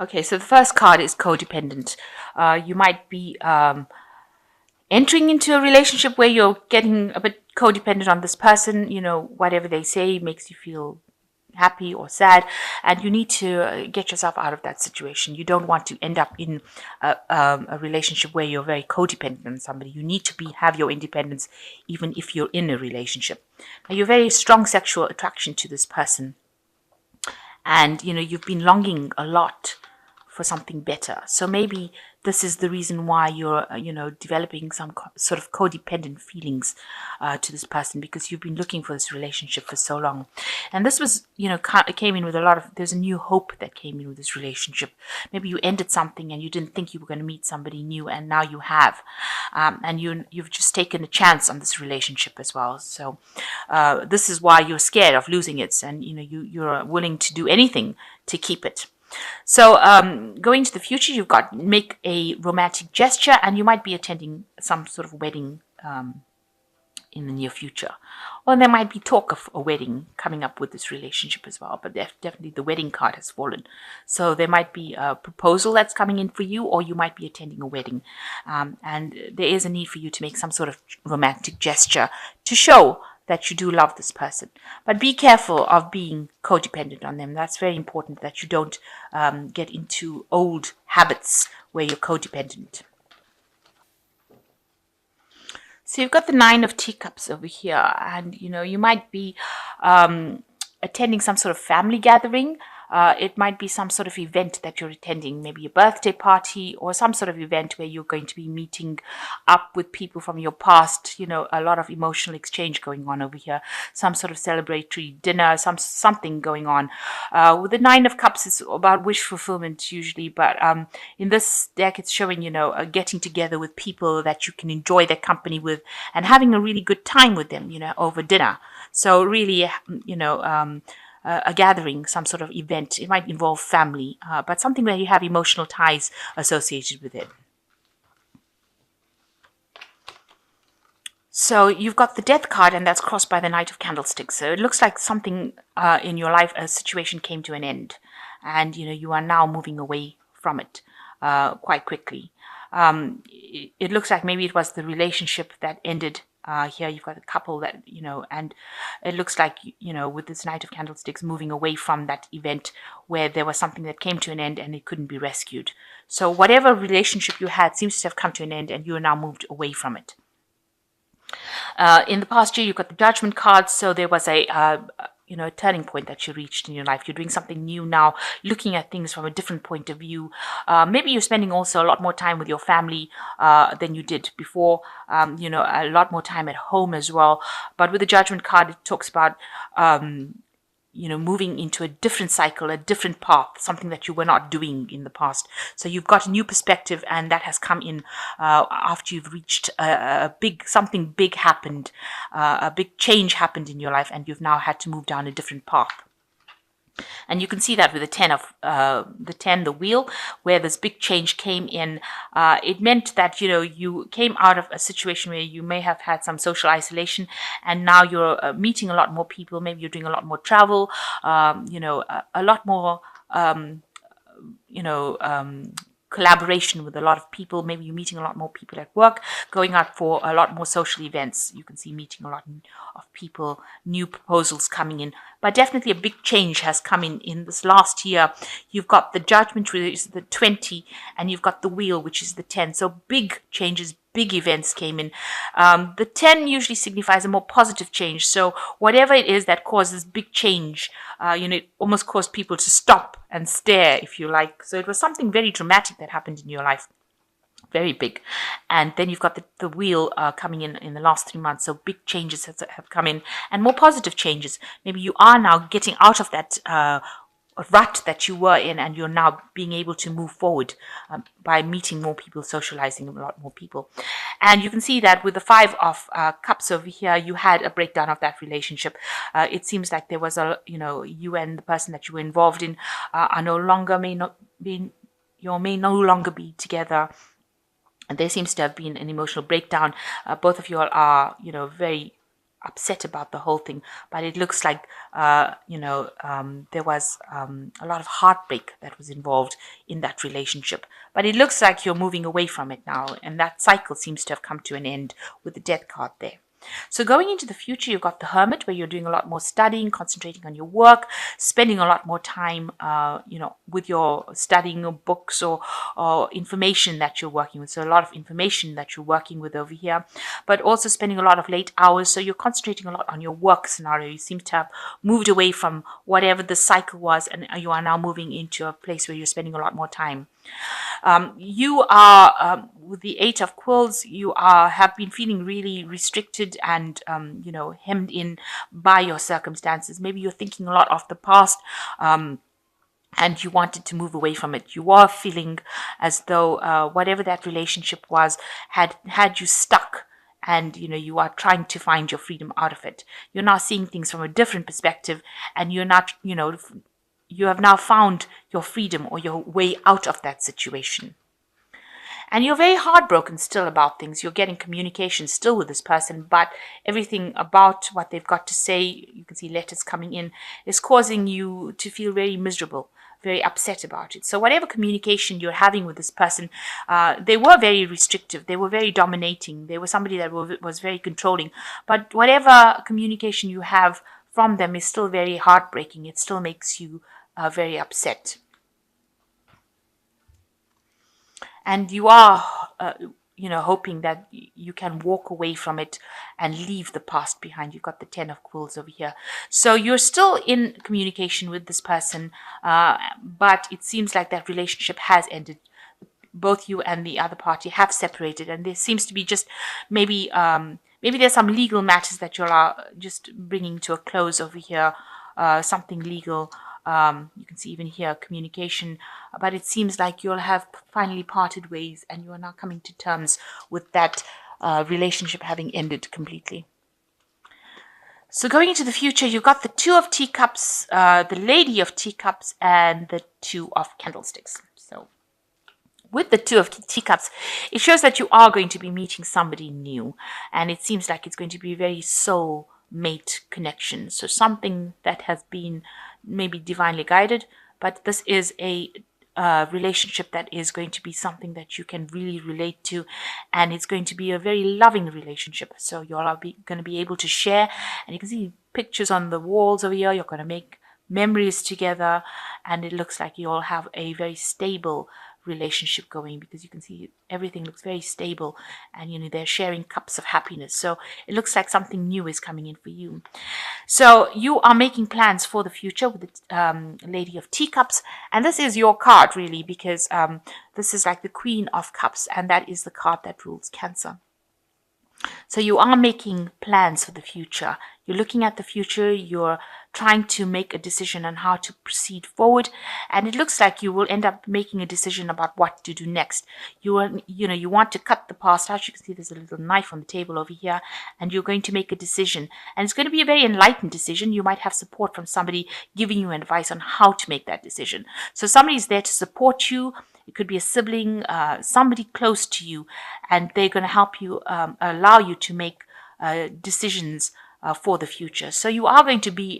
Okay, so the first card is codependent. You might be entering into a relationship where you're getting a bit codependent on this person. Whatever they say makes you feel happy or sad, and you need to get yourself out of that situation. You don't want to end up in a relationship where you're very codependent on somebody. You need to have your independence even if you're in a relationship. Now, you're very strong sexual attraction to this person, and you've been longing a lot for something better. So maybe this is the reason why you're developing some sort of codependent feelings to this person, because you've been looking for this relationship for so long. And this was came in with a lot of, there's a new hope that came in with this relationship. Maybe you ended something and you didn't think you were going to meet somebody new, and now you have. And you've just taken a chance on this relationship as well. So this is why you're scared of losing it, and you're willing to do anything to keep it. So going to the future, you've got make a romantic gesture, and you might be attending some sort of wedding in the near future. Or there might be talk of a wedding coming up with this relationship as well, but definitely the wedding card has fallen. So there might be a proposal that's coming in for you, or you might be attending a wedding. And there is a need for you to make some sort of romantic gesture to show that you do love this person. But be careful of being codependent on them. That's very important, that you don't get into old habits where you're codependent. So you've got the Nine of Teacups over here, and you might be attending some sort of family gathering. It might be some sort of event that you're attending, maybe a birthday party or some sort of event where you're going to be meeting up with people from your past. A lot of emotional exchange going on over here, some sort of celebratory dinner, something going on. With the Nine of Cups, it's about wish fulfillment usually, but in this deck, it's showing, getting together with people that you can enjoy their company with and having a really good time with them, over dinner. So really, a gathering, some sort of event. It might involve family, but something where you have emotional ties associated with it. So you've got the Death card, and that's crossed by the Knight of Candlesticks. So it looks like something in your life, a situation came to an end, and you are now moving away from it quite quickly. It looks like maybe it was the relationship that ended. Here you've got a couple that, and it looks like, with this Knight of Candlesticks moving away from that event where there was something that came to an end and it couldn't be rescued. So whatever relationship you had seems to have come to an end, and you are now moved away from it. In the past year, you've got the Judgment card, so there was a turning point that you reached in your life. You're doing something new now, looking at things from a different point of view. Maybe you're spending also a lot more time with your family than you did before, a lot more time at home as well. But with the Judgment card, it talks about moving into a different cycle, a different path, something that you were not doing in the past. So you've got a new perspective, and that has come in after you've reached something big happened, a big change happened in your life, and you've now had to move down a different path. And you can see that with the wheel, where this big change came in. It meant that, you came out of a situation where you may have had some social isolation, and now you're meeting a lot more people. Maybe you're doing a lot more travel, a lot more, collaboration with a lot of people. Maybe you're meeting a lot more people at work, going out for a lot more social events. You can see meeting a lot of people, new proposals coming in. But definitely a big change has come in this last year. You've got the Judgment, which is the 20, and you've got the Wheel, which is the 10. So big changes, big events came in. The 10 usually signifies a more positive change. So whatever it is that causes big change, it almost caused people to stop and stare, if you like. So it was something very dramatic that happened in your life. Very big. And then you've got the Wheel coming in the last 3 months. So big changes have come in, and more positive changes. Maybe you are now getting out of that rut that you were in, and you're now being able to move forward by meeting more people, socializing with a lot more people. And you can see that with the Five of Cups over here, you had a breakdown of that relationship. It seems like there was you and the person that you were involved in are no longer, may no longer be together. And there seems to have been an emotional breakdown. Both of you all are, very upset about the whole thing, but it looks like there was a lot of heartbreak that was involved in that relationship. But it looks like you're moving away from it now, and that cycle seems to have come to an end with the Death card there. So going into the future, you've got the Hermit, where you're doing a lot more studying, concentrating on your work, spending a lot more time, with your studying of books or information that you're working with. So a lot of information that you're working with over here, but also spending a lot of late hours. So you're concentrating a lot on your work scenario. You seem to have moved away from whatever the cycle was, and you are now moving into a place where you're spending a lot more time. You are with the Eight of Quills. You have been feeling really restricted and hemmed in by your circumstances. Maybe you're thinking a lot of the past. And you wanted to move away from it. You are feeling as though whatever that relationship was had you stuck, and you are trying to find your freedom out of it. You're now seeing things from a different perspective, and you're not, you have now found your freedom or your way out of that situation. And you're very heartbroken still about things. You're getting communication still with this person, but everything about what they've got to say, you can see letters coming in, is causing you to feel very miserable, very upset about it. So whatever communication you're having with this person, they were very restrictive. They were very dominating. They were somebody that was very controlling. But whatever communication you have from them is still very heartbreaking. It still makes you very upset. And you are hoping that you can walk away from it and leave the past behind. You've got the Ten of Quills over here, so you're still in communication with this person, but it seems like that relationship has ended. Both you and the other party have separated, and there seems to be just maybe there's some legal matters that you're just bringing to a close over here, something legal. You can see even here communication, but it seems like you'll have finally parted ways, and you are now coming to terms with that relationship having ended completely. So going into the future, you've got the Two of Teacups, the Lady of Teacups, and the Two of Candlesticks. So with the Two of Teacups, it shows that you are going to be meeting somebody new, and it seems like it's going to be a very soul mate connection. So something that has been maybe divinely guided, but this is a relationship that is going to be something that you can really relate to, and it's going to be a very loving relationship. So you're going to be able to share, and you can see pictures on the walls over here. You're going to make memories together, and it looks like you all have a very stable relationship going, because you can see everything looks very stable, and they're sharing cups of happiness. So it looks like something new is coming in for you. So you are making plans for the future with the Lady of Teacups, and this is your card really, because this is like the Queen of Cups, and that is the card that rules Cancer. So you are making plans for the future. You're looking at the future. You're trying to make a decision on how to proceed forward. And it looks like you will end up making a decision about what to do next. You want to cut the past out. You can see there's a little knife on the table over here, and you're going to make a decision. And it's going to be a very enlightened decision. You might have support from somebody giving you advice on how to make that decision. So somebody's there to support you. It could be a sibling, somebody close to you, and they're going to help you, allow you to make decisions for the future. So you are going to be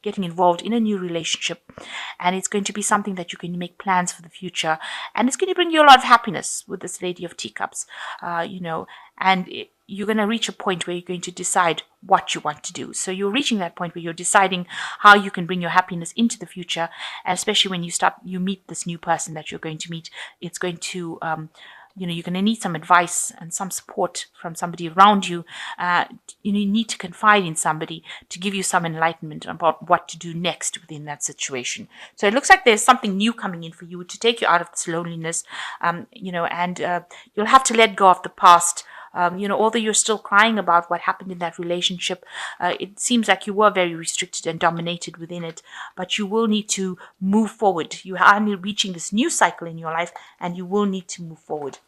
getting involved in a new relationship, and it's going to be something that you can make plans for the future, and it's going to bring you a lot of happiness with this Lady of Teacups, you're going to reach a point where you're going to decide what you want to do. So you're reaching that point where you're deciding how you can bring your happiness into the future, and especially when you meet this new person that you're going to meet, it's going to you're going to need some advice and some support from somebody around you. You need to confide in somebody to give you some enlightenment about what to do next within that situation. So it looks like there's something new coming in for you to take you out of this loneliness, and you'll have to let go of the past. Although you're still crying about what happened in that relationship, it seems like you were very restricted and dominated within it, but you will need to move forward. You are reaching this new cycle in your life, and you will need to move forward.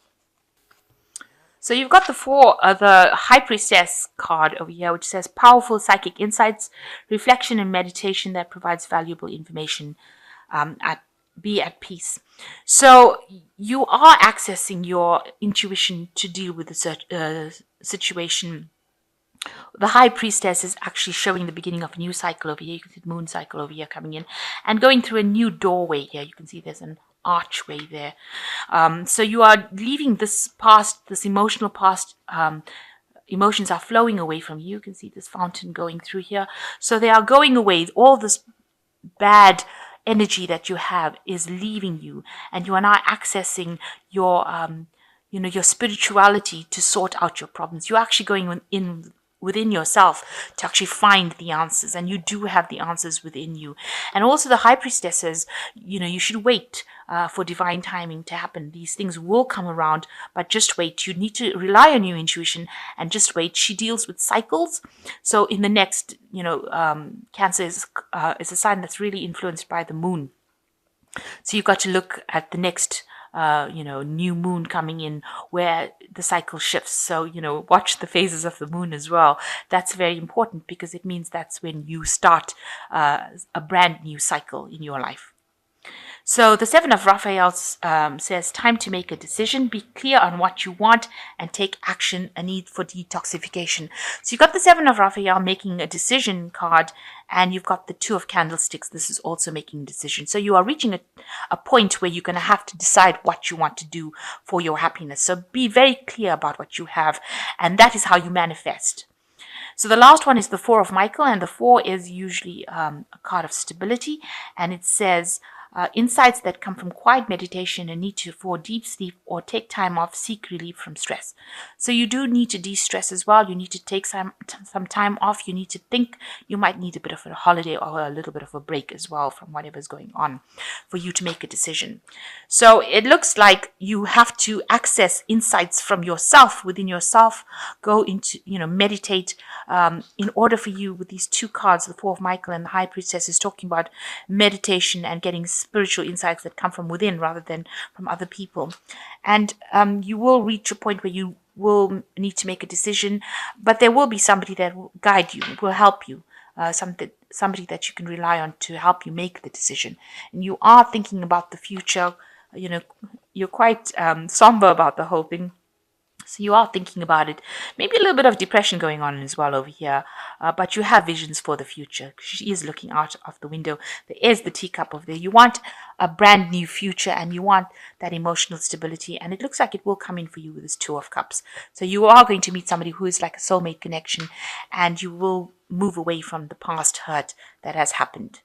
So you've got the High Priestess card over here, which says powerful psychic insights, reflection and meditation that provides valuable information. Be at peace. So you are accessing your intuition to deal with the situation The high priestess is actually showing the beginning of a new cycle over here. You can see the moon cycle over here coming in and going through a new doorway here. You can see there's an archway there. So you are leaving this past, this emotional past. Emotions are flowing away from you. You can see this fountain going through here. So they are going away. All this bad energy that you have is leaving you, and you are now accessing your your spirituality to sort out your problems. You're actually going in within yourself to actually find the answers, and you do have the answers within you. And also the high priestess says, you should wait for divine timing to happen. These things will come around, but just wait. You need to rely on your intuition and just wait. She deals with cycles. So in the next, Cancer is a sign that's really influenced by the moon. So you've got to look at the next new moon coming in where the cycle shifts. So, watch the phases of the moon as well. That's very important because it means that's when you start a brand new cycle in your life. So the Seven of Raphael says, time to make a decision, be clear on what you want, and take action, a need for detoxification. So you've got the Seven of Raphael making a decision card, and you've got the Two of Candlesticks. This is also making a decision. So you are reaching a point where you're going to have to decide what you want to do for your happiness. So be very clear about what you have, and that is how you manifest. So the last one is the Four of Michael, and the Four is usually a card of stability, and it says, insights that come from quiet meditation and need to for deep sleep or take time off, seek relief from stress. So you do need to de-stress as well. You need to take some time off. You need to think. You might need a bit of a holiday or a little bit of a break as well from whatever's going on for you to make a decision. So it looks like you have to access insights from yourself, within yourself, go into, meditate, in order for you with these two cards, the Four of Michael and the High Priestess is talking about meditation and getting spiritual insights that come from within rather than from other people. And you will reach a point where you will need to make a decision, but there will be somebody that will guide you, will help you, somebody that you can rely on to help you make the decision. And you are thinking about the future. You're quite somber about the whole thing. So you are thinking about it. Maybe a little bit of depression going on as well over here. But you have visions for the future. She is looking out of the window. There is the teacup over there. You want a brand new future and you want that emotional stability. And it looks like it will come in for you with this Two of Cups. So you are going to meet somebody who is like a soulmate connection, and you will move away from the past hurt that has happened.